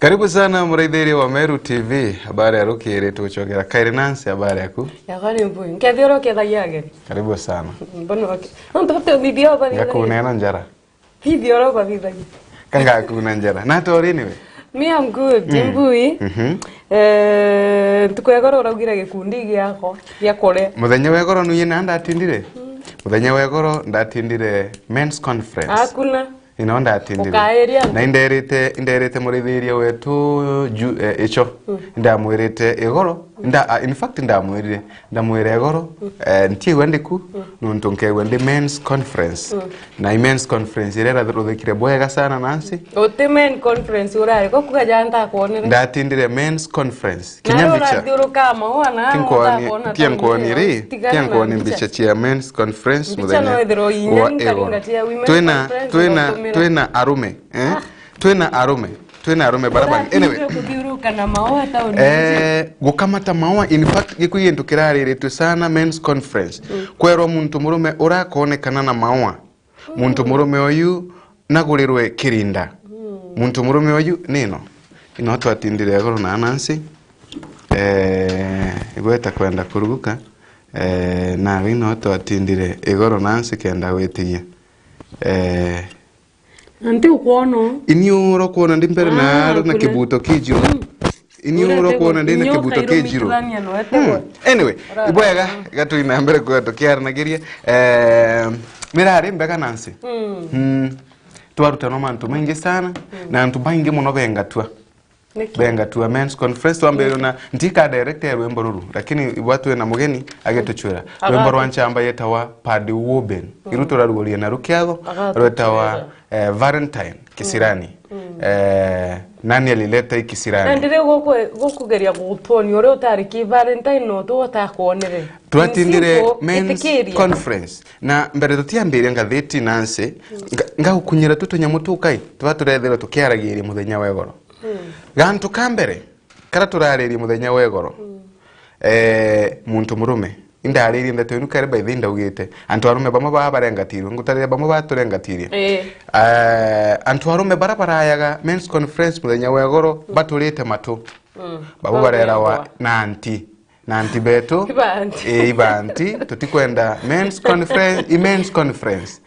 Karibu sana muraidhiri wa Meru TV. Habari ya ruki ile tuchokera. Kairi Nancy, habari yako? Ya karibu. Nkedhiro kedayage. Karibu sana. Mbona wake. Ndio video bali. Ya kuna njara. Video ro kwa video. Kanga kuna njara. Na tori niwe. Me I'm good. Jimbui. Tukwegora uragira gikundi gyako gya kore. Muthenya wegoro nuye nanda atindire. Muthenya wegoro ndatindire men's conference. Akuna. Inonda atindire. Na inderete murithiria wetu echo. Ndamwirite egoro. In fact ndamwire egoro. Ntie wendiku nuntunke wende men's conference. Na men's conference irera ruthikire bwega sana Nancy. Ote men's conference urare ko kugajanta kuonera. Ndatindire men's conference. Kinyambicha. Tiankuoni mbicha chia men's conference muthenya. Twina arume, Twina arume barabara. Anyway, gukamata mawa in fact gikuye ntukirarire tu sana men's conference. Kwero muntu murume urakonekana na mawa. Muntu murume oyu nagurirwe kirinda. Muntu murume oyu nino. Inoto atindire agoro na Nancy. Igweta kwenda kuruguka. Na inoto atindire igoro Nancy kenda wetiye. Ante ukono. Iniuro kuona ndimbere na kibuto kijiro. Iniuro kuona ndine kibuto kijiro. Anyway, iboyaga gatu inambere ko tokiara nagirie. Mirare mbega Nancy. Twaruta no mantu mengi sana na antu bangi muno bengatua. Bengatua men's conference wambere na ntika director wemboruru lakini watu na mugeni agetuchwera. Wemboro wanchamba yetawa Padi Woben. Irutora rugoria na rukiago rwetawa Valentine Kisirani. Nani alileta ikisirani? Ndire gokugeria gutoni ore utariki Valentine no to takonere. Twatindire men's conference na mbere tutiambire ngatheti Nancy ngahukunyira tutunyamutukai twaturethera tukiaragiria muthenya wegoro. Gantu kambere kara turariri muthenya wegoro. Muntu murume indariri ndate nukare by the ndawugite antu arume bamwe babarengatirwe ngutarire bamwe baturengatirie antu arume barabarayaga men's conference muthenya wegoro baturite matu babo barera wa nanti beto ibanti tutikwenda men's conference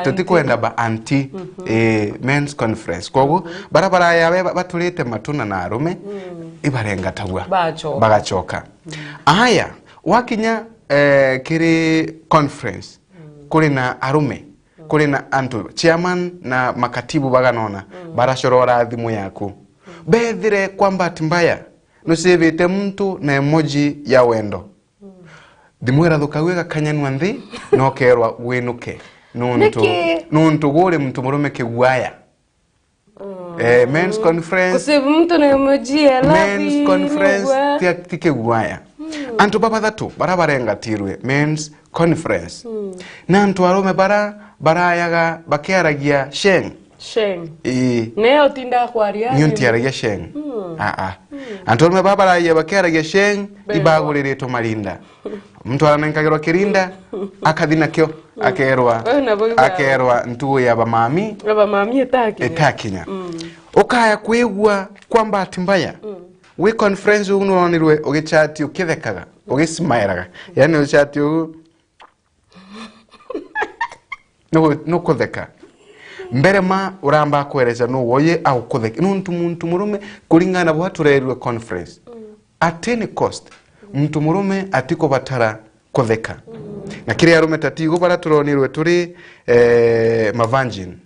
tutikwenda ba anti men's conference kogo barabara baturite matuna na arume ibarengatagwa bagachoka aya wakinya kiri conference kuri na arume kuri na antu chairman na makatibu baganona barashorora thimu yaku bethire kwamba timbaya nusivite mtu na emoji ya wendo dimwera thukawega kanyanwa nthi no kerwa winuke nuntu gore mtu murume kigwaya men's conference kusivu mtu na emoji ya men's conference tikigwaya antu baba thatu barabarengatirwe men's conference na antu arume barayaga bakiaragia sheng neo tinda kwaria nyunti aragia sheng antu arume babaragia bakiaragia sheng ibagurire to marinda mtu aranengagirwa kirinda akathina kyo akerwa ntuo ya bamami etakinya ukaya kwigwa kwamba atimbaya we conference unonirwe ogechati ukithekaga ogismairaga yani ogechati no kutheka mbere ma uramba kwereza no woye au kutheka muntu murume kuringana bwaturerwe conference at any cost muntu murume atiko batara kutheka na kiri arume tatigo baraturonirwe turi mavanjin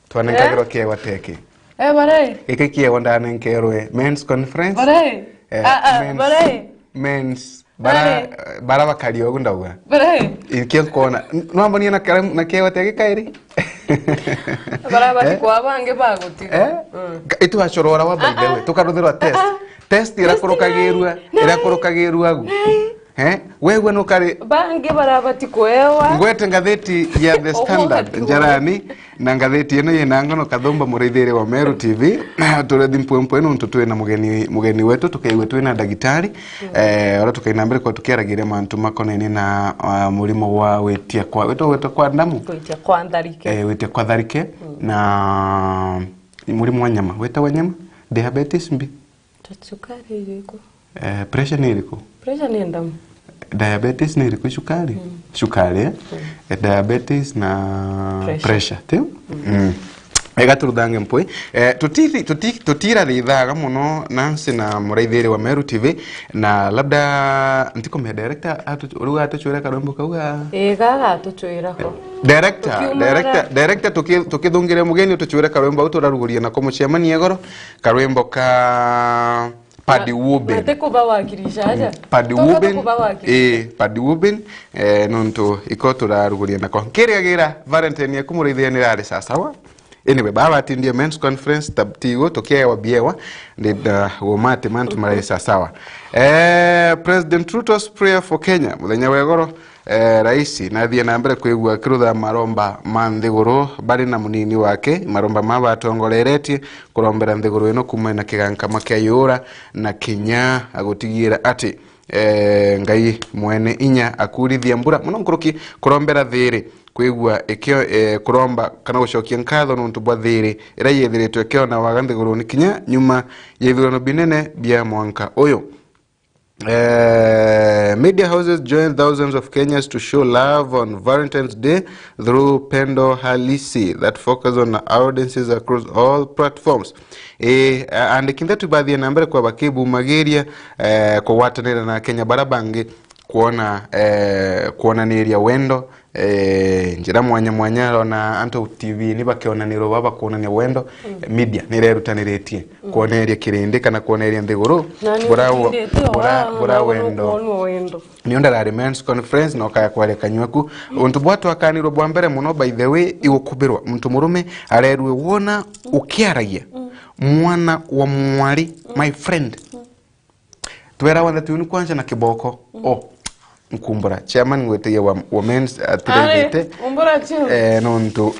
twanengagirwa kiewa teke bare ikikie wanda nenkerwe men's conference bare men's bara bakari ogundauga bare ikio kona no mboni na kiewa teke kairi bara bakwa bange baguti itu achorora wa by the way tukaruthirwa test irakorokagirwa gu wewe no kare bange barabati kwewa ngwete ngatheti ya The Standard njarani na ngatheti eno yenanga no kathomba mureithere wa Meru TV turethi mpwempwe no ntutwe na mugeni wetu tukaiwe twina dagitari ora tukainambere kwa tukiaragire mantu makonene na mulimo wa wetia kwa ndamu wetia kwa tharike na mulimo wa nyama weta wa nyama Diabetes mbi? Sukari iko. Pressure ni iko? Pressure ni ndamu. Diabetes ni iko sukari? Sukari, eh? Diabetes na pressure, teo? Ega turudange mpoi. Tutira rithaga muno Nancy na muraithiri wa Meru TV na labda ntiko me director uruga atuchwira karombo kauga gaga atuchwira ko director tukithungire mugeni utuchwira karombo uturaruguria na kumuchemania goro karombo ka Paddy Woben. Mateko bawakirisha aja. Paddy Woben. Paddy Woben nonto iko turaruguria na ko kiriagira Valentine yakumurithia ni rari sasa wa. Anyway, baba atindie men's conference tabtigo tokea wabiewa ndida womate mantu maraisa sawa. President Ruto's prayer for Kenya muthenya wegoro raisi na thie na mbere kwigua kirutha maromba manthiguru bari na munini wake maromba mabatongoreretie kurombera nthiguru ino kuma na kigankama kia yura na Kenya agutigira ati ngai mwene inya akurithia mbura muno nkuruki kurombera thiri kwigua ekyo kuromba kana gucokia nkatho nuntu bwa thiri ira yethiritwe ekyo na waganthiguru ni Kinya nyuma yethurano binene bia mwanka uyu. Media houses join thousands of Kenyans to show love on Valentine's Day through Pendo Halisi that focus on audiences across all platforms. And kindetu baadhi ya nambere kwa bakibu magiria kwa watanira na Kenya barabangi kuona niria wendo njira mwanya na Anto TV ni bakionaniro baba kuonania wendo media nirerutaniretie kuoneria kirindi kana kuoneria nthiguru bora wendo ni onda men's conference no kaya kwale kanywaku untu bwatu akaniro bwa mbere muno by the way igukubirwa muntu murume arerwe wona ukiaragia mwana wa mwari my friend twera wanda tuni kwanja na kiboko nkumbura chairman ngwete ya women's atirete umbura chiu nonto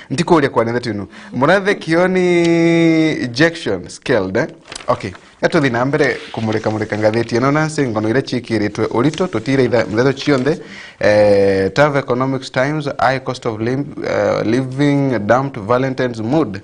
ntikolia kwa nenda tunu murathe kioni ejection scaled okay eto thina mbere kumureka ngatheti no Nancy ngono ire chikiritwe urito tutire itha mletho chionde tough economics times high cost of living dumped Valentine's mood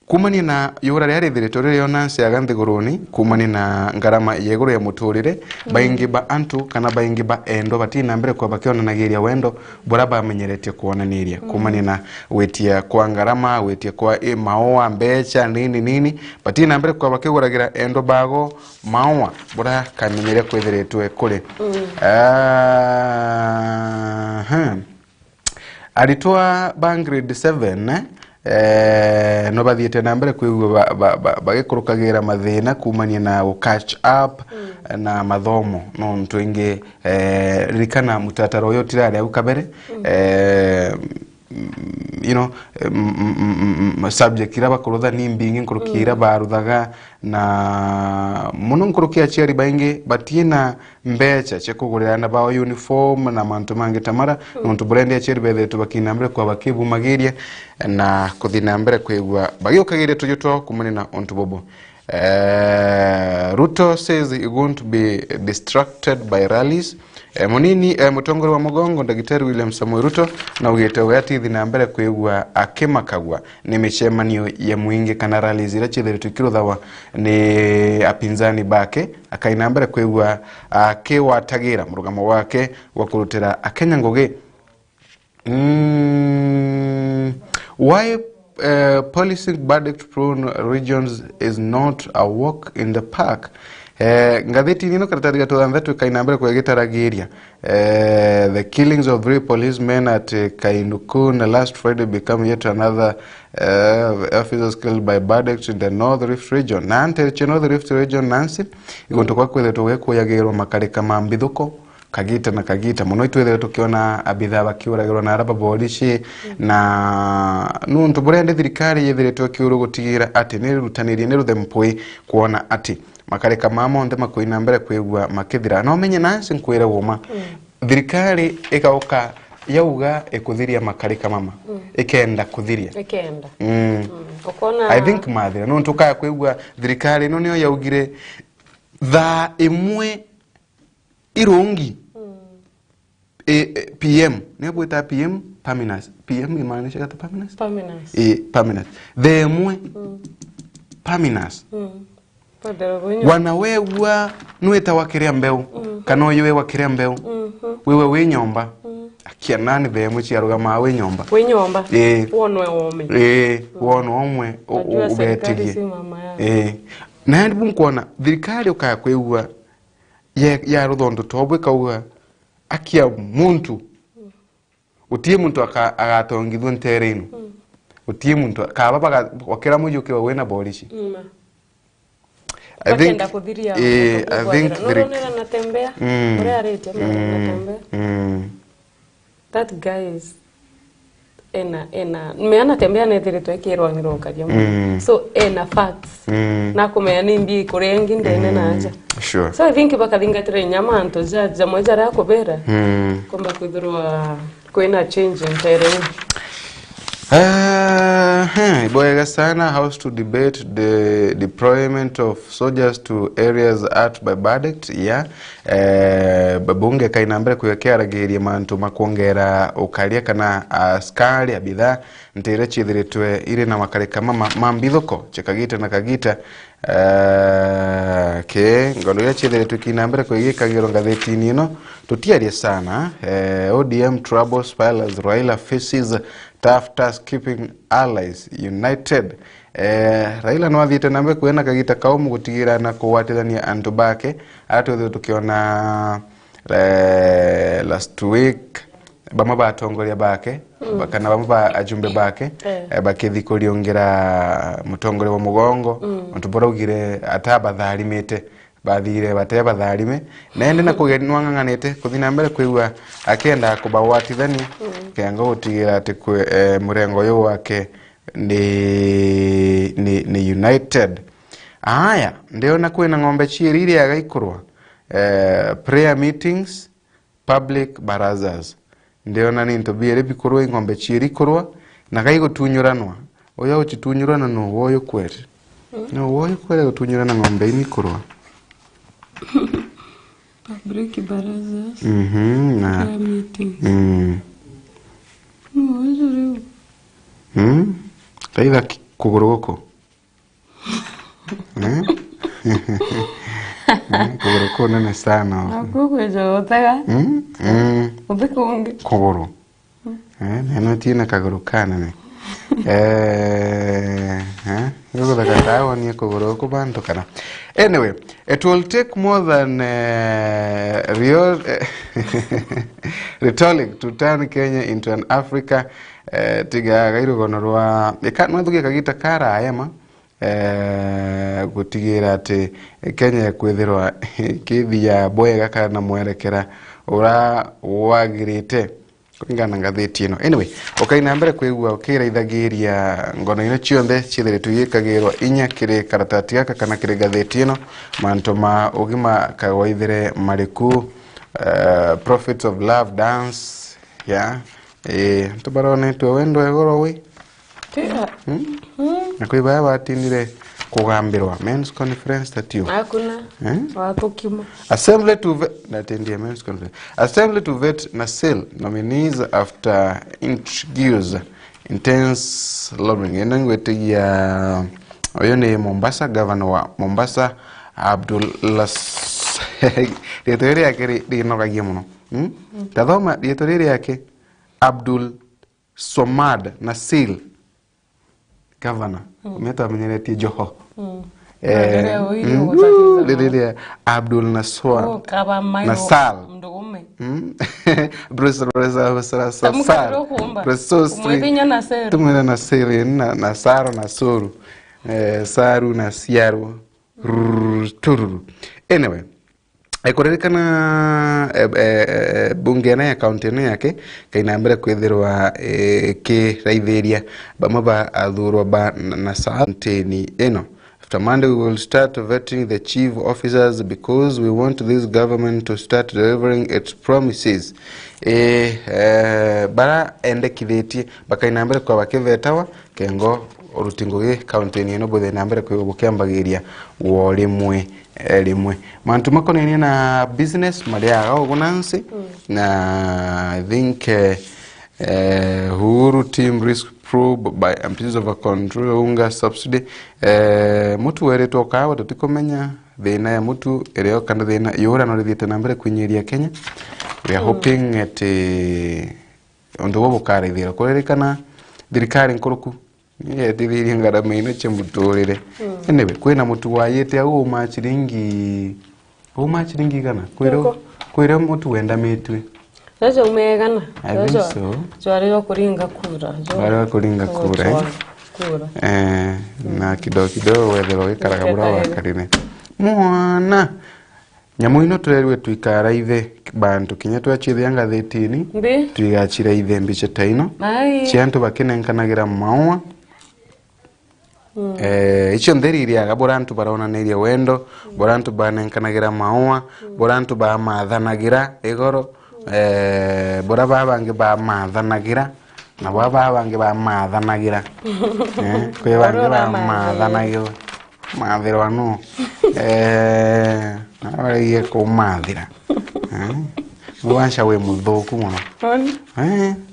kumani na yura yari directorate yo Nancy aganthiguruni kumani na ngarama yeguru ya muturire baingi ba antu kana baingi ba endo batina mbere kwa bakiona nagiria wendo boraba amenyeretie kuonaniria kumani na wetia kwa ngarama wetia kwa maoa mbecha nini batina mbere kwa bakiguragira endo bago maoa bora kamenyere kwethiretwe kule alitoa grade 7 no bathiete na mbere kwigua bagikurukagira mathina kumania na catch up na mathomo no ntwinge rikana mutataro yo tirare ukabere you know subject iraba kurutha ni mbingi nkurukira baruthaga na muno nkurukia chiari baingi batina mbecha chekugurira na bao uniform na mantu mangi tamara nontu brand ya chiari bethe tubakina mbere kwa bakibu magiria na kuthina mbere kwigwa bagiokagira tujuto kumani na ontu bobo. Ruto says he won't be distracted by rallies. Munini mutongori wa mugongo Daktari William Samoei Ruto na ugete wati thina mbere kwigwa akimakagwa ni michemanio ya mwingi kana rallies ira chithiritu kiruthawa ni apinzani bake akaina mbere kwigwa akiwatagira murugamo wake wa kurutira Akenya ngugi. Why policing verdict-prone regions is not a walk in the park. Ngatheti nino karatari gatothanthatu kaina mbere kwegitaragiria the killings of 3 policemen at Kainukun last Friday become yet another officers killed by verdicts in the North Rift region. Nante North Rift region Nancy igontoka kwethetwo gwekuyagirwo makarika mambithuko kagita muno itwethere tukiona abitha bakiuragirwo na araba borishi na nuntu burende thirikari yethiretwe kiuru gutigira ati ni rutanirie ni ruthempui kuona ati makarika mamo nde makoina mbere kwigwa makithira no menye Nancy nkwire woma thirikari ikauka yauga ekuthiria makarika mama ikenda kuthiria okona I think mathira nuntu kaya kwigwa thirikari no niyo yaugire tha imwe irungi PM nebweta PM permanence PM imaanisha kata permanence permanence permanence themwe Paminas wanawewa nueta wakiria mbeu kana yewe wakiria mbeu wewe we nyomba akia nani be mu chiaruga ma we nyomba wonwe wome wono omwe ubetegie na ndi bunkona thirikari ukaya kwewa ya ruthondo tobwe kauga akia muntu utie muntu agatongithwe ntereno utie muntu kaba wakera mujuke we na bolishi I think that guy is me anatembea na dire twekirwa ngiroka jamu so facts na kumenya nimbi kurengi ndene nanja sure so I think bakathingatira nyama anto ja moja ra kubera komba kwithirwa kwina change ntere Boyega sana house to debate the deployment of soldiers to areas at by verdict babunge kainambere kuyekera geri mantu makuongera ukalia kana askari abidha ntire chithiritwe ire na makare kama mambithoko chekagita na kagita ngono ya chithiritwe kinambere kuyeka gero ngatheti ino tutiaria sana ODM trouble spirals Raila faces tough task keeping allies united. Raila no athite nambe kwena kagita kaumu gutigira na kuwatithania antu bake atuthe tukiona last week bama batongoria bake bakana bama ba ajumbe bake bakithikuriongera mutongore wa mugongo antu borogire atabadharimite bathire bateba tharime nende na kugenwa nganganete kuthina mbere kwigwa akenda kubawatithania kenga gutigira ati murengo yo wake ni united aya ndio na kwena ngombe chiri ya gaikurwa prayer meetings public barazas ndio na ninto biere bikurwa ngombe chiri kurwa na gaigo tunyuranwa oya uchitunyurana no woyo kwere no woyo kwere utunyurana ngombe ini kurwa public barazas na meetings Taida kugoroko kugoroko nene sana akugwejo otaga ubekonge kugoro neno tiene kagorokana ne yugo da katawa ni kugoroko bantu kana. Anyway, it will take more than real rhetoric to turn Kenya into an Africa tiga gairu gonorwa ekanwa thuge kagita kara ayama gutigira ati Kenya kwithirwa kithia boyega kana mwerekera ura wagirite kungana ngatheti ino. Anyway, okaina mbere kwigwa ukira ithagiria ngono ino chionde chithire tuyikagirwa inya kire karatati gaka kana kire gatheti ino manto ma ugima kawaithire mariku prophets of love dance tubarone wendo egoro wi na kuiba batinire kugambirwa men's conference tatio akuna watokimo assembly to natendia men's conference assembly to vet Nasil nominees after introduce intense lobbying enangwete ya oyone Mombasa governor wa Mombasa Abdullah dietore yake dinogagie muno tadoma dietore yake Abdul Somad Nasil governor meta mwenye Joho Abdul Naswa Nasal Bruce tumwena Nasiri Nasaro Nasuru Saru Nasiaru Tururu. Anyway, ikorekana bunge na county na yake kainambere kwithirwa ki raithiria bamaba athurwa ba na santeni eno. After Monday, we will start vetting the chief officers because we want this government to start delivering its promises. Bara ende kitheti bakainambere kwa bakivetawa kengo orutingo ge county eno bothe nambere kwa bukiambagiria wolimwe limwe mantu makonene na business maria ogunansi na I think Uhuru team risk probe by pieces of a control unga subsidy mutu were toka wa tutikomenya thina ya mutu ereo kana thina yura no rithite na mbere kunyiria Kenya. We are hoping at ondo wo bukare thira kuririkana thirikari nkuruku thithiri ngarama ino che muturire anyway kwina mutu wayete uma chiringi kana kwira mutu wenda mitwe Jojo umegana. Jojo. Jwari kuringa kura. Jwari kuringa kura. Na kidogo wethero ikaraga bura wa karine. Mwana. Nyamu ino turerwe tuikara ithe bantu kinya twachithia ngathetini. Twigachira ithe mbiche taino. Chiantu bakinenkanagira maua. Icho ndeririaga borantu baronaniria wendo, borantu banenkanagira maua, borantu ba mathanagira igoro. Bora babange ba mathanagira na babange ba mathanagira kwe bange ba mathanagira mathirwa no ariye ko mathira wansha we muthuku muno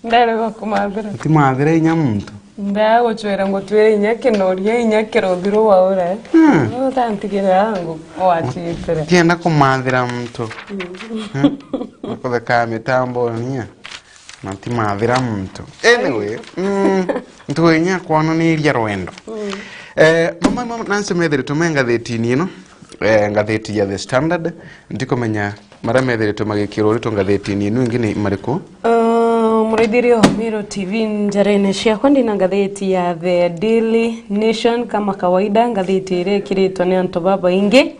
ndare ko kumathira ti mathira inya muntu ndago chwera ngo twere inya kinoria inya kirothiro waura no tantigira ngo oachitire tienda kumathira muntu kwa mitambo nia na ti mathira muntu anyway ntwenya kwano ni iria rwendo mama nanse methere tumenga thetini ino ngatheti ya The Standard ndikomenya mara methere tumagikiro rito ngathetini ino ingine mariko Muridirio Miro TV njarene ciakwa ndina ngatheti ya The Daily Nation kama kawaida ngatheti ire kiritwo ni antu baba ingi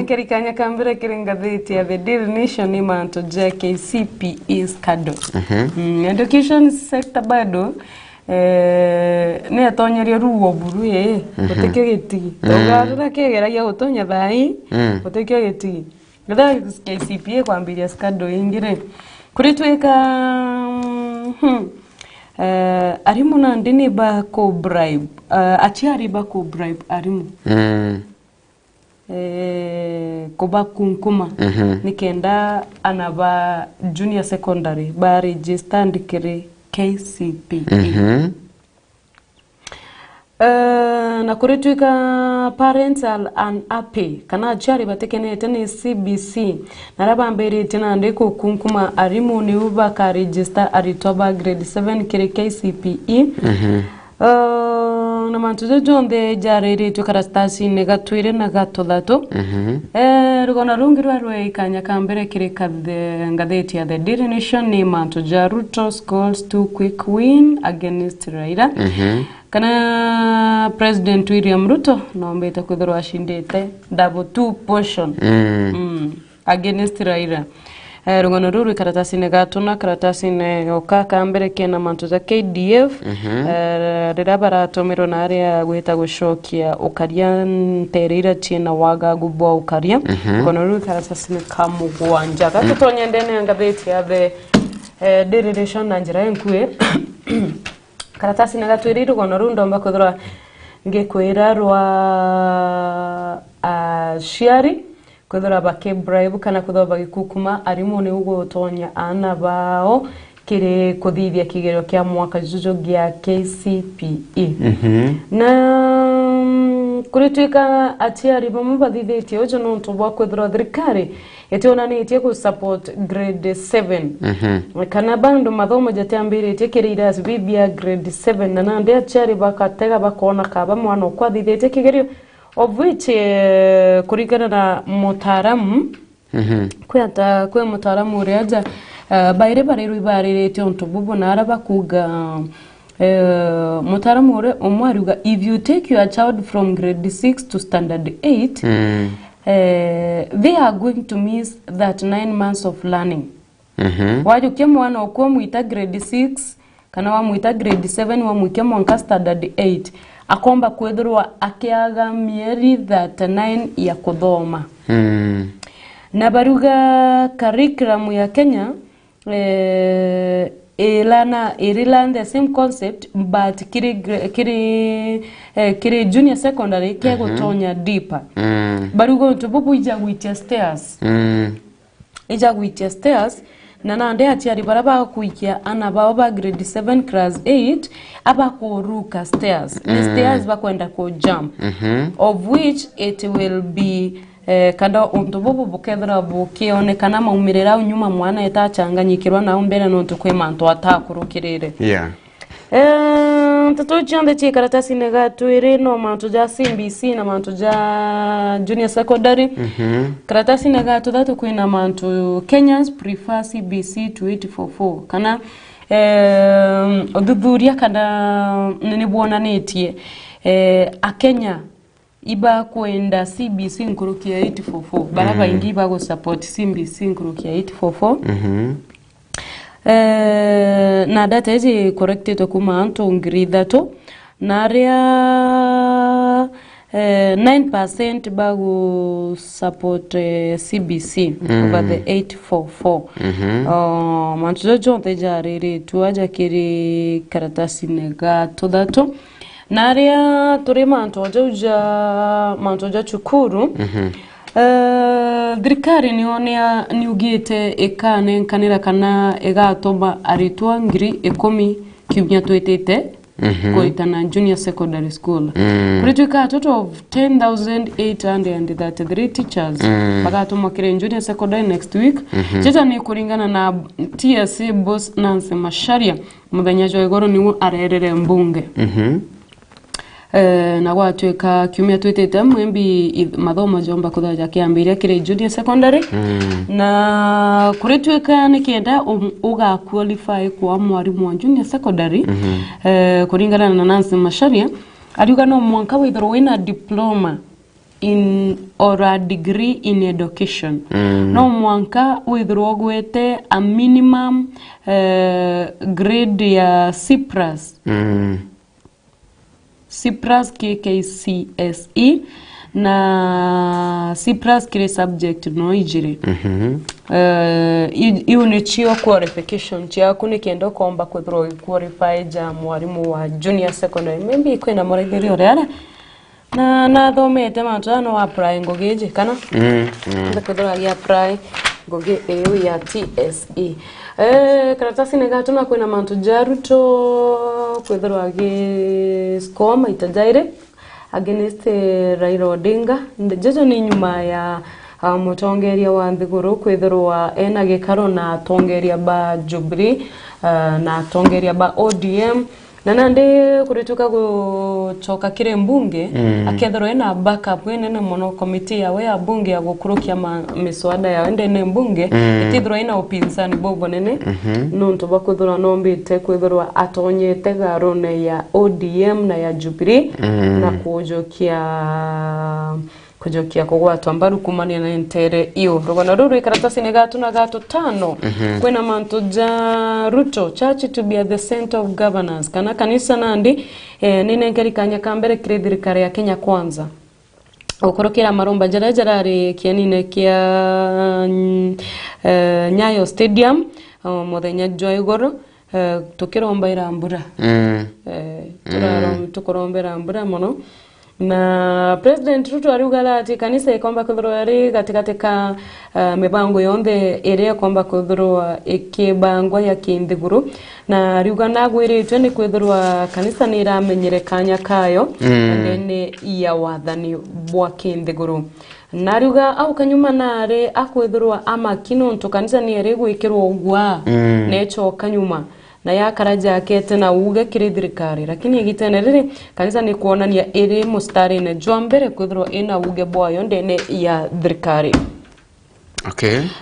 Kerikanya kambira kiringatheti ya The Daily Nation ni manto ja KCPE scandal. Education sector bado ne atonyeria ruo buru utekio gitigi. Ugarura kegeragia gutonya thai utekio gitigi. Ngatha KCPE kwambiria scandal ingire. Kuritweka arimu na ndini ba ko bribe achiari ba ko bribe arimu kuba kunkuma nikenda anaba junior secondary ba register ndikire KCPE na kuritwika parental and ape kana achiari batekenete ni CBC narabambere tina ndiko kunkuma arimu ni uba ka register aritoba grade 7 kire KCPE na mantuzo jonde jarere to karastasi negatwire na gatodhato rugona rungirwa rwe ikanya kambere kire kadhe ngatheti ya The Daily Nation ni mantuja Ruto scores to quick win against Raila kana President William Ruto naombeta kuthirwa ashindite double 2 portion against Raila rugona ruru karatasi negatuna karatasi ne okaka mbere kena mantuza KDF rirabara tomero na area gwita gushokia ukaria nterira china waga gubwa ukaria rugona ruru karatasi ne kamugwanja gatutonya ndene ngatheti ya The Daily Nation na njira enkue karatasi negatwiri rugona ruru ndomba kuthira ngekwira rwa shiari kuthira bake bribe kana kuthira bagikukuma arimu ni ugotonya ana bao kire kuthithia kigerio kia mwaka jujo gia KCPE na kuritwika atiari bamu bathithitio ujo no ntubwa kuthira thirikari etionanitie ku support grade 7 kana bando mathomo jatiambiritie kirira bibia grade 7 na nande atiari bakatega bakona kaba mwana kwathithitio kigerio of which kurigana na mutaramu kwe mutaramu reaja baire bariru ibarire onto bubu na araba kuga mutaramu ore omwaruga if you take your child from grade 6 to standard 8 they are going to miss that 9 months of learning wajukia mwana okwo muita grade 6 kana wa muita grade 7 wa mukia mwanka standard 8 akomba kwethirwa akiaga mieri 39 ya kuthoma na baruga curriculum ya Kenya Ireland the same concept but kiri junior secondary kia gutonya deeper baruga ntububu ija gwitia stairs na nande atiari baraba kuikia ana baba grade 7 class 8 aba kuruka stairs stairs bakwenda ku jump of which it will be kada untububu bukethra bukionekana maumirira nyuma mwana etachanganyikirwa na mbere no tukwe manto atakurukirire Tato chande chi karatasi nega tuire no manto ja CBC na manto ja junior secondary. Karatasi nega to that kuina manto Kenyans prefer CBC to 844. Kana odudhuria kana nini buona netie a Kenya iba kuenda CBC nkurukia 844. Baraba ingi iba go support CBC nkurukia 844. Na data ezi corrected okuma anto ngridha to naria 9% bagu support CBC over the 844 mantuzo jonte jariri tuaja kiri karatasi nega to dato naria turi mantoja chukuru Drikari ni ugite ekane kanira kana egatoba aritwa ngiri ekomi kiumya twetete koitana junior secondary school. Kurituka a total of 10,833 teachers. Bagato makire junior secondary next week. Cheta ni kuringana na TSC boss Nancy Masharia. Mudhanyajo egoro ni arerere mbunge. Na watweka kiumia twetete mwembi mathomo jomba kuthaja kiambiria kire junior secondary na kuritweka nikienda uga qualify kwa mwarimu wa junior secondary kuringana na Nancy Masharia aliuga no mwanka withro wina diploma in or a degree in education no mwanka withro gwete a minimum grade ya C+ Cyprus KKCSE na Cyprus kile subject no ijire. Iyo ni chio qualification chako ni kiendo komba kuthrow qualify ja mwarimu wa junior secondary maybe iko na moregeri ore na thomete mantano wa apply ngogeje kana kuthrow ya apply ngoge eyo ya TSE karatasi negatuna kwena mantu jaruto kwethero age skoma itajaire against Raila Odinga ndejo ni nyuma ya mutongeria wa Nthiguru kwethero ena gikaro na tongeria ba Jubilee na tongeria ba ODM na nande kurituka guchoka kire mbunge akethero ena backup wenene mono committee yawe ya bunge ya gukurukia miswada ya ende ne mbunge itithro ina upinzani bobo nene nonto bakuthura nombite kwithirwa atonyete garone ya ODM na ya Jubilee na kujokia kugwatwa mbaru kumania na entere iyo rugona ruru ikaratasi negatu na gato tano kwena manto ja Ruto church to be at the center of governance kana kanisa nandi nine ngeri kanya kambere kirithirikari ya Kenya kwanza okorokera maromba jarari kianine kia Nyayo Stadium muthenya Joygoro tukiromba irambura tukorombera mbura mono na President Ruto ariugala ati kanisa ikomba kuthurwa ari katika mibango yonde ere komba kuthurwa ikibangwa ya Kinthiguru na ariuga nagwiritwe ni kwithurwa kanisa ni iramenyerekanya kayo ndene ya wathani bwa Kinthiguru na ariuga au kanyuma nare akwithurwa amakino nto kanisa ni ere gwikirwo ugwa necho kanyuma na ya karaja kete na uga kirithirikari lakini igitene riri kanisa ni kuonania iri mustari ne jombere kwithro ina uge boyo ndene ya thirikari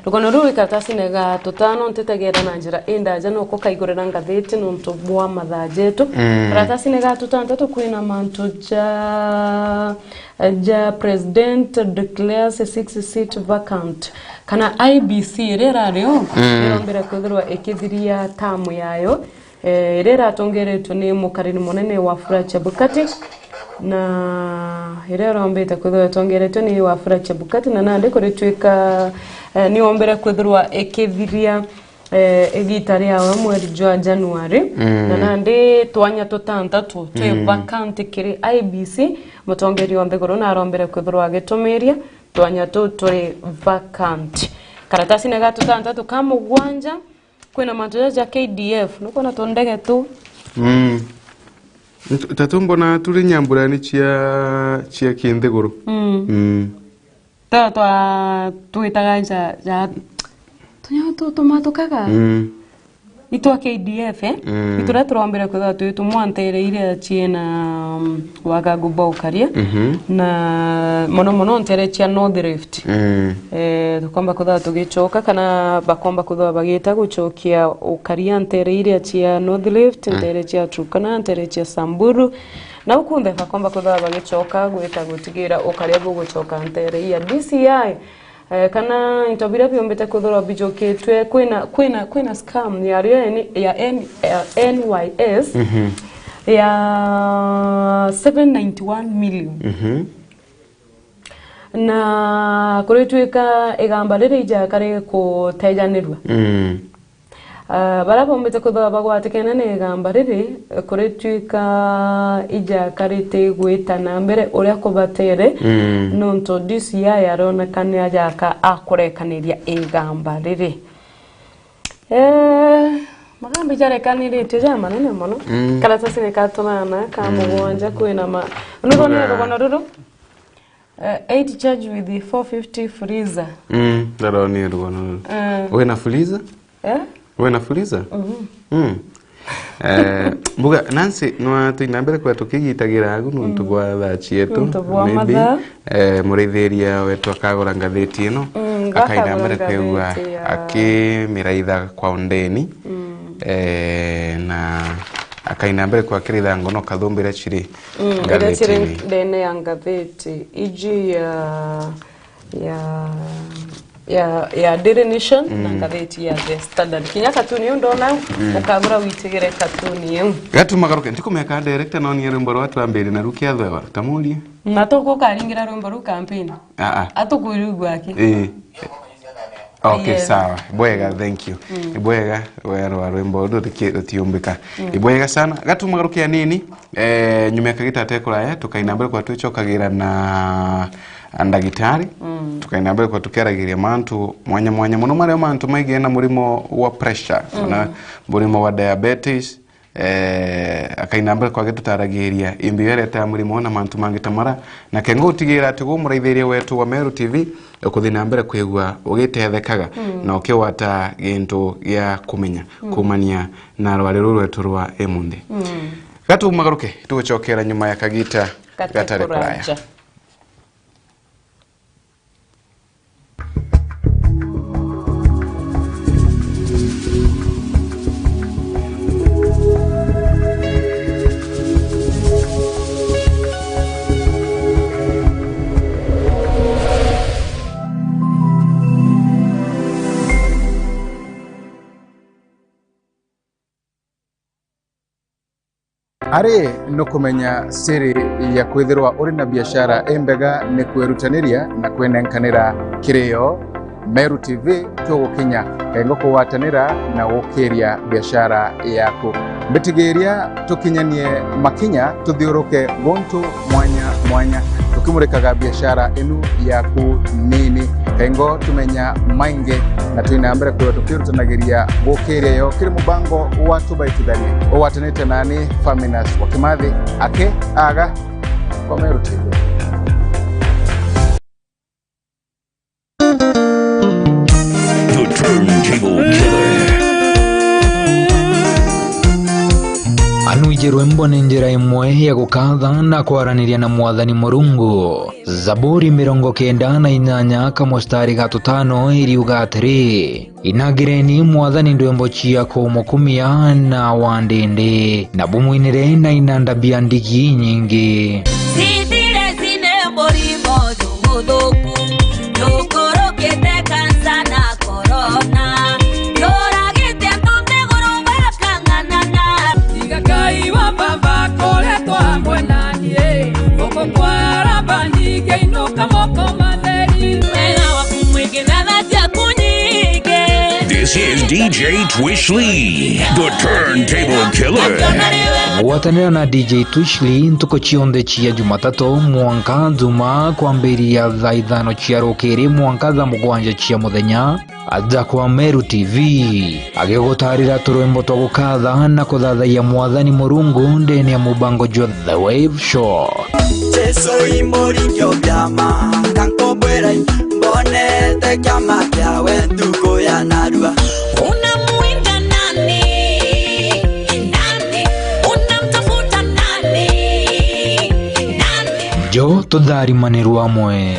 rukono ruri katasi nega tutano ntetegera na njira enda jano ko kaigorera ngatheti no ntobwa mathajetu katasi nega tutantatu kwina manto ja president declares a 6 seat vacant kana IBC rera reo rombera kwithirwa ekithiria tamu yayo rera tongeretwo ni mukarini munene wa Fura Chebukati na rera rombeta kwithirwa tongeretwo ni wa Fura Chebukati na nande kuritwika ni ombera kwithirwa ekithiria egitari ya mweri jwa January na nande twanya tutantatu twe vacant kiri IBC mutongeri wa Nthiguru na rombera kwithirwa agitumiria twanya turi vacant karatasi na gato tantatu kama uwanja kwena mantoja ya KDF nuko na tondege tu tatumbo na turi nyamburani chia kiendegoro twa tuitaga ja tunyato tomato kaka itwa KDF itura turombera kwa tu mwantere ile chiena wagagu baukaria na mono ntere chia North Rift tukomba kwa tugichoka kana bakomba kwa bagita guchokia ukaria ntere ile chia North Rift ntere chia Turkana ntere chia Samburu na ukunde bakomba kwa bagichoka gweta gutigira ukaria guchoka ntere ya DCI kana intobira byombete kudhora bijoketwe kwena scam ya NYS ya 791 million na kuretweka egamba rere ija kare ko tejanirwa bara bombete kudhora bagwatekena ne egamba rere kuretweka ija karete gwetana mbere uria kubatere nonto DCI arona kane ajaka akorekaniria egamba rere magambo jare kanire teja manene mono karatasi ne katonana kama uwanja kwena ma nurona ruru 8 charge with the 450 freezer daroni rugona wewe na freezer wewe na freezer buga Nancy no tuinambere kwa tukigitagira agu nuntu gwa thachi yetu maybe muretheria wetu akagora ngatheti ino akainambere kwegwa akimiraitha kwa undeni na akainambere kwa kiritha ngono kathumbire chiri ngatheti dene ya ngatheti iji ya Daily Nation na ngatheti ya The Standard kinya katuni ndona ukagura witigire katuni yu gatu magaruke ndikumeka director no ni rumbo rwa twambere na rukia thwa tamulie na toko karingira rumbo ru campaign atukurigu yake okay sawa bwega thank you bwega wero rumbo ndo tiumbika bwega sana gatu magaruke nini nyumeka gitatekora tukainambere kwa tuichokagira na andagitari tukainambere kwa tukeragiria mantu mwanya muno mare mantu maigena murimo wa pressure na murimo wa diabetes akainambere kwa gitutaragiria imbiyere ta murimo na mantu mangitamara na kengo utigira tugo muraithiria wetu wa Meru TV ukuthinambere kwigwa ugitethekaga na ukiwata gintu ya kumenya kumania na rwari rwetu rwa emunde gatu magaruke tuchokera nyuma ya kagita gatare kuraya Ari no kumenya siri ya kwithirwa uri na biashara embega ne kwerutaniria na kwenenkanira kirio Meru TV tugukinya engo kuwatanira na gukiria biashara yaku mbitigiria tukinyanie makinya tuthiuruke gontu mwanya tukimurikaga biashara enu yaku nini engo tumenya mainge na tuinambere kwa tukirutanagiria gukiria yo kiri mubango watu baitudani owatanite nani Faminas wakimathi ake aga kwa Meru TV Anuijirwe mbone njira imwe ya gukatha na kwaraniria na Mwathani Murungu. Zaburi 98 kamustari 5 iriuga atiri inagireni Mwathani ndwembo ciako mukumia na wandende na bumwinire na inandabia ndigi nyingi sitire sine morimo thumuthũku nĩũkũrũkĩte kansa na korona yũragĩte tũtegũrũ bakang'anana igakai wa baba koretwo hamwe naniĩ gũkũ kwaramba nyingĩ inũka moko matheri wega waku mwĩngĩ na tha ciaku nyingĩ. This This is DJ Twish Lee, the turntable killer. Watanira na DJ Twish Lee ntuko chionde chia Jumatatu mwanka Juma kwambiria thaa 5 cia rukiri mwanka thaa 7 cia muthenya aja kwa Meru TV agegotarira turwimbo twa gukatha na kuthathaia mwathani Murungu ndeni ya mubango jo The Wave Show. Soy morillo llama canco buera bone te llama ya wentuko ya narua Unamuinda nani unamtafuta nani Jo tudhari maniru amwe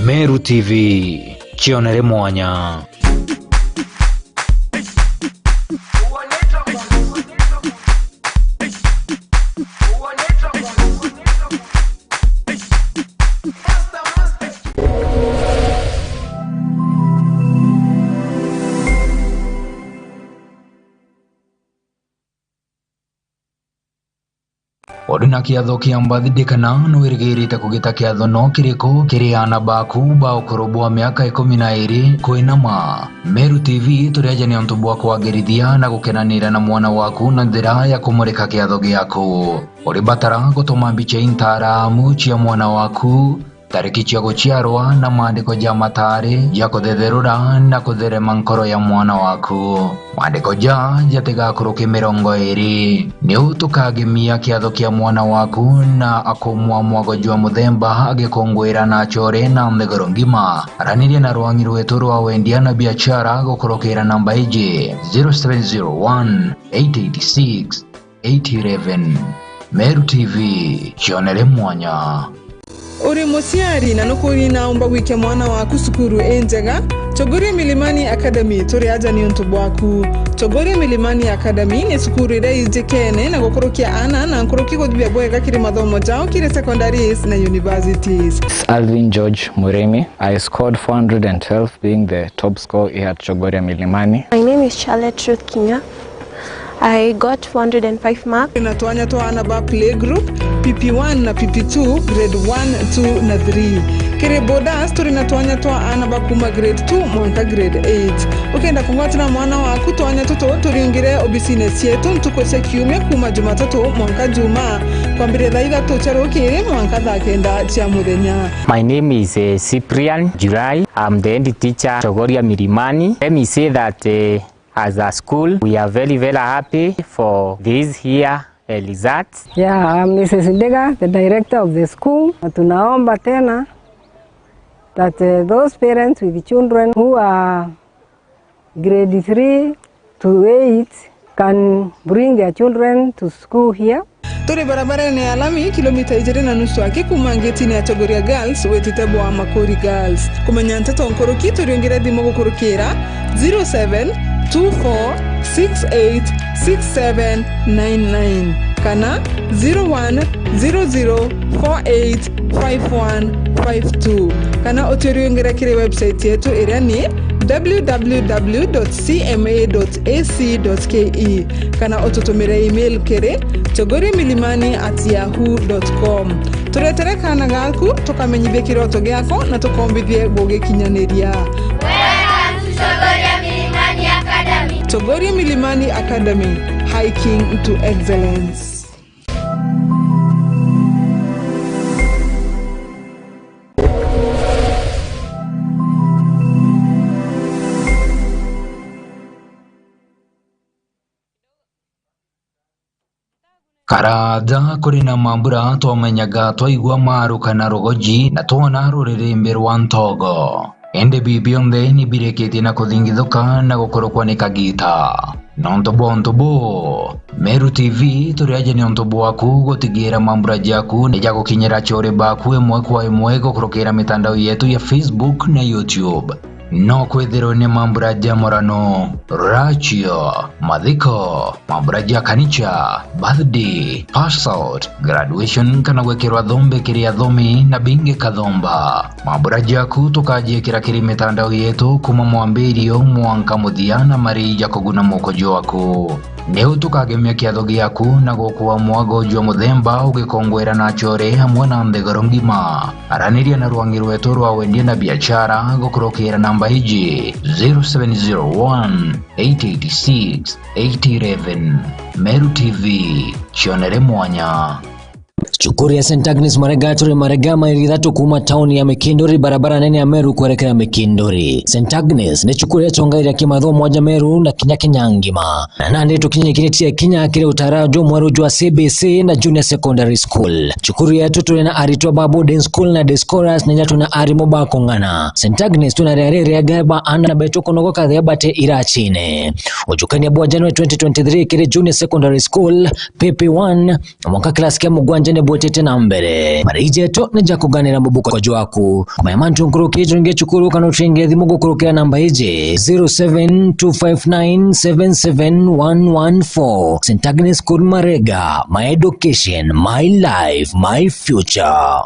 Meru TV chionere mwanya. Oduna kiatho kia mbathidikana nwirigirite kugita kiatho no kiriko kiriana baku ba ukorobwa miaka 12 kwinama. Meru TV turiaja ni ontu bwa kwagirithia na gukenanira na mwana waku na njira ya kumurika kiatho giaku. Uribatara gutuma mbica intaramu cia mwana waku, tariki cia guciarwa na maandiko ja matari ya kuthetherura na kutherema nkoro ya mwana waku. Maandiko jatigakuruki 20 ni utukagemia kiatho kia mwana waku na akumwa mwago jwa muthemba agikongwira na chore na ndegoro ngima. Araniria na rwangi rwetu rwa wendia na biashara gukurukira namba iji 0701 886 811. Meru TV chionere mwanya. Uri musiari na nukuri naomba wike mwana waku sukuru enjega Chogori Milimani Academy turiaja ni untu bwaku. Chogori Milimani Academy ni sukuru ira ijekene na gukorokia ana na nkoroki godbia bwega kiri mathomo jao kiri secondaries na universities. Alvin George Muremi. I scored 412 being the top scorer here at Chogori Milimani. My name is Charlotte Ruth Kinya. I got 405 marks. Inatuanya to anaba play group PP1 na PP2 grade 1, 2 na 3. Kire boda story natuanya to anaba kuma grade 2 mwanka grade 8. Ukienda kungwatira mwana waku tuanya toto turingire obisines yetu ntukose kiume kuma Jumatatu mwanka Juma kwambire thaitha tucharo kire mwanka thakenda cia muthenya. My name is Cyprian July. I'm the head teacher Chogoria Milimani. Let me say that as a school, we are very happy for this here results. Yeah, I'm Mrs. Ndega, the director of the school. Tunaomba tena that those parents with children who are grade 3 to 8 can bring their children to school here. Tore barabara ni alami kilomita 2.5 yake kumangetini ya Chogoria Girls wetite Bwa Makori Girls. Kumenya ntato nkoroki turiongera thimo gukurukira 0724686799 kana 0100485152 kana oturiongera kire website yetu iria ni www.cma.ac.ke kana otutumire email kere chogorimilimani@yahoo.com. Turetere kana gaku tukamenyithie kiroto giako na tukombithie gugikinyaniria. Welcome to Chogoria Milimani Academy. Chogoria Milimani Academy, hiking to excellence. Karaja kuri na mambura twomenyaga twaigua maru kana rogoji na twona rurĩrĩmbĩ rwa ntogo. Ende bibionde ni bireketie na kuthingithuka na gukorokwa ni kagita. Nontobo Meru TV turiaje ni ontobo waku gutigira mambura jaku ni jago kinyera chore baku emwe kwa emwe gukorokera mitandao yetu ya Facebook na YouTube. No kwethero ni mambura jamorano, rachio, madhiko, mambura kanicha, birthday, pass out, graduation kana wekerwa dhombe kiria dhomi na binge kadhomba. Mambura jaku tukaje kiri mitandao yetu kuma mwambirio mwanka mudhiana marija kuguna mokojo wako. Neu tukagemia kiatho giaku na gukuwa mwago jwa muthemba ugikongwera na chore hamwe na ndegoro ngima. Araniria na rwangi rwetu rwa wendia na biashara gukurukira namba hiji 0701 886 811. Meru TV, chionere mwanya. Chukuri ya St. Agnes Marega turi Marega maili 3 kuma tauni ya Mikindori barabara nene ya Meru kuelekea Mikindori. St. Agnes ni chukuri ya chongai ya kimadho moja Meru na kinya ngima. Na nande tukinye kinetia kinya kile utarajo mwaru jua CBC na Junior Secondary School. Chukuri ya tutu na Aritoa Babu Den School na Descoras na nyatu na Arimoba Kongana. St. Agnes tunarere ya gaba ana na beto konogoka dhebate irachine. Ujukani ya Bwa January 2023 kile Junior Secondary School PP1 mwaka klasi kia mugwanja botete na mbere marije to neja kuganira mubuko kwa jwaku kumayamantu nkuruke tunge chukuru kana utringe thimugo kurukira namba ije 0725977114. St. Agnes School Marega, my education, my life, my future.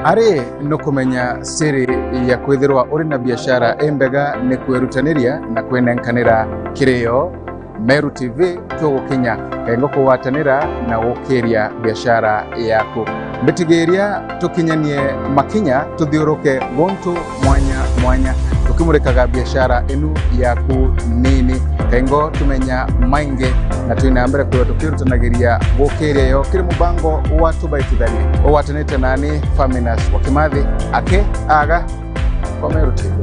Ari no kumenya siri ya kwithirwa uri na biashara embega ni kwerutaniria na kwenenkanira kirio. Meru TV tugukinya kengo kuwatanira na gukiria biashara yaku. Mbitigiria tukinyanie makinya tuthiuruke gontu mwanya tukimurikaga biashara enu yaku nini kengo tumenya mainge na tuina mbere kwa tukirutanagiria gukiria yo kiri mubango wa tubaitithani owatanite nani Faminas Wakimathi ake aga kwa Meru TV.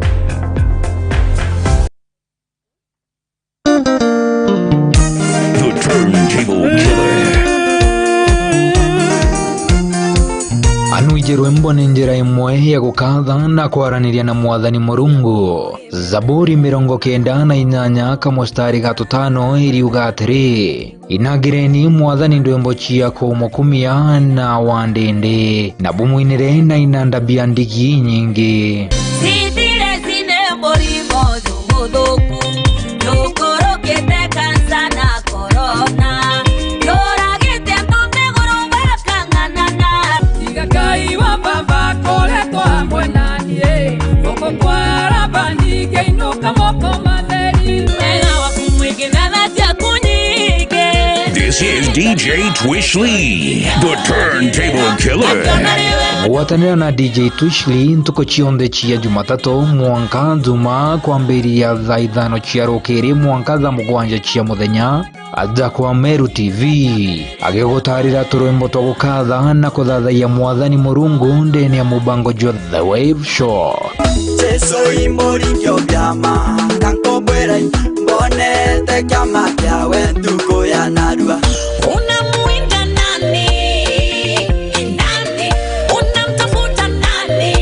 Anuijirwe mbone njira imwe ya gukatha na kwaraniria na mwathani Murungu. Zaburi 98 kamustari 5 iriuga atiri inagireni mwathani ndwembo ciako mukumia na wandende na bumuinire na inandabia ndigi nyingi. Sitire sine mborimo thuguthuku yukurukite kansa na korona yoragite ntuteguru bakang'anana igakai wa baba koretwo hamwe nanie guko kwara bandige inuka moko matheri ega wakumwige na natia kunyige. This is DJ Twishly, the turntable killer. Watanira na DJ Twishly ntuko chionde chia Jumatatu mwanka Juma kwambiria thaa 5 cia rukiri mwanka thaa 7 cia muthenya aja kwa Meru TV agigotarira turwimbo twa gukatha na kuthathaiya mwathani Murungu ndeni ya mubango jwa The Wave Show. Jesu imorikyo byama kankobwera mbonete kama kyawe ntuko ya narua. Unamuinda nani? Nani? Unamtafuta nani?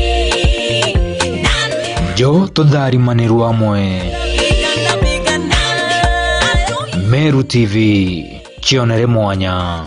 Nani? Jo tudhari maniru amwe. Meru TV, chionere mwanya.